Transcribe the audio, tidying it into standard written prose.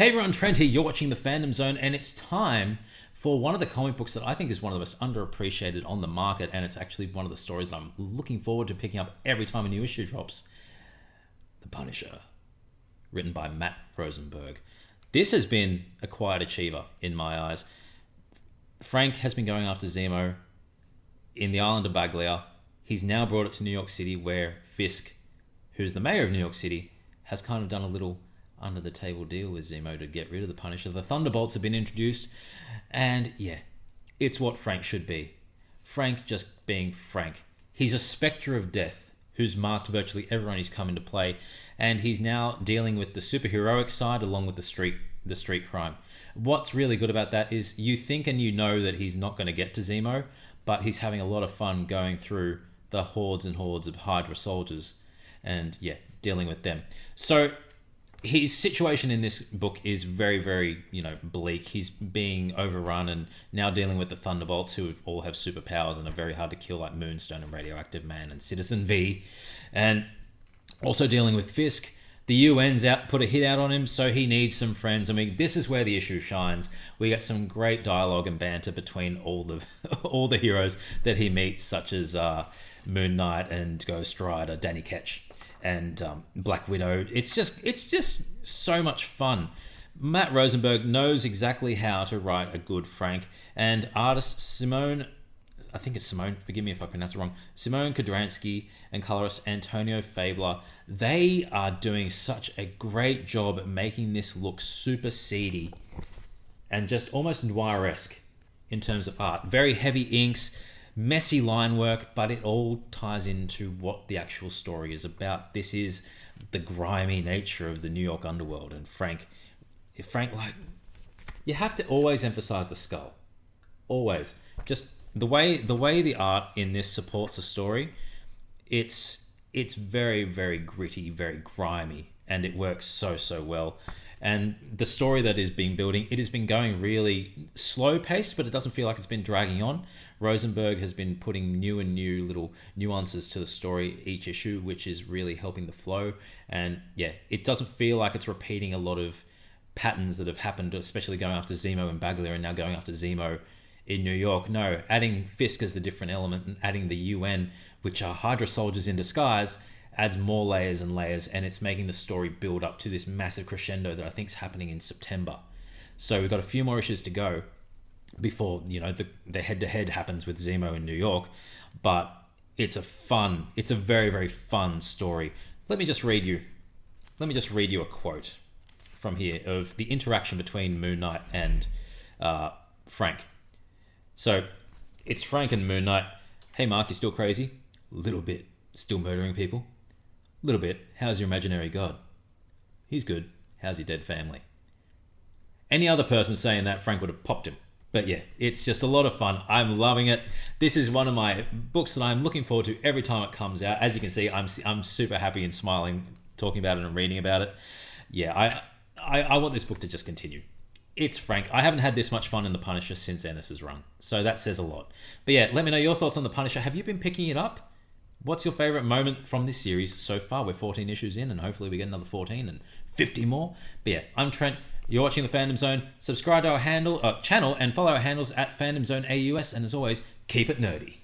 Hey everyone, Trent here. You're watching the Fandom Zone, and it's time for one of the comic books that I think is one of the most underappreciated on the market, and it's actually one of the stories that I'm looking forward to picking up every time a new issue drops. The Punisher, written by Matt Rosenberg. This has been a quiet achiever in my eyes. Frank has been going after Zemo in the island of Baglia. He's now brought it to New York City, where Fisk, who's the mayor of New York City, has kind of done a little under the table deal with Zemo to get rid of the Punisher. The Thunderbolts have been introduced, and yeah, it's what Frank should be. Frank just being Frank. He's a spectre of death who's marked virtually everyone he's come into play, and he's now dealing with the superheroic side along with the street crime. What's really good about that is you think and you know that he's not going to get to Zemo, but he's having a lot of fun going through the hordes and hordes of Hydra soldiers and dealing with them. So his situation in this book is very, very, bleak. He's being overrun and now dealing with the Thunderbolts, who all have superpowers and are very hard to kill, like Moonstone and Radioactive Man and Citizen V. And also dealing with Fisk. The UN's put a hit out on him, so he needs some friends. I mean, this is where the issue shines. We get some great dialogue and banter between all the heroes that he meets, such as Moon Knight and Ghost Rider, Danny Ketch, and Black Widow. It's just so much fun. Matt Rosenberg knows exactly how to write a good Frank, and artist Simone, I think it's Simone, forgive me if I pronounce it wrong, Simone Kodransky and colorist Antonio Fabler, they are doing such a great job at making this look super seedy and just almost noir-esque in terms of art. Very heavy inks, messy line work, but it all ties into what the actual story is about. This is the grimy nature of the New York underworld, and Frank, like, you have to always emphasize the skull. Always. Just the way the art in this supports the story, it's very, very gritty, very grimy, and it works so well. And the story that is being building, it has been going really slow paced, but it doesn't feel like it's been dragging on. Rosenberg has been putting new little nuances to the story each issue, which is really helping the flow. And it doesn't feel like it's repeating a lot of patterns that have happened, especially going after Zemo in Baglia and now going after Zemo in New York. No, adding Fisk as the different element and adding the UN, which are Hydra soldiers in disguise, adds more layers and layers, and it's making the story build up to this massive crescendo that I think is happening in September. So we've got a few more issues to go before the head-to-head happens with Zemo in New York, but it's a very, very fun story. Let me just read you a quote from here of the interaction between Moon Knight and Frank. So it's Frank and Moon Knight. Hey Mark, you still crazy? Little bit. Still murdering people? Little bit. How's your imaginary god? He's good. How's your dead family? Any other person saying that, Frank would have popped him. But it's just a lot of fun. I'm loving it. This is one of my books that I'm looking forward to every time it comes out. As you can see, I'm super happy and smiling talking about it and reading about it. I want this book to just continue. It's Frank. I haven't had this much fun in The Punisher since Ennis's run. So that says a lot. But let me know your thoughts on The Punisher. Have you been picking it up? What's your favorite moment from this series so far? We're 14 issues in, and hopefully we get another 14 and 50 more. But I'm Trent. You're watching the Fandom Zone. Subscribe to our channel and follow our handles at Fandom Zone AUS. And as always, keep it nerdy.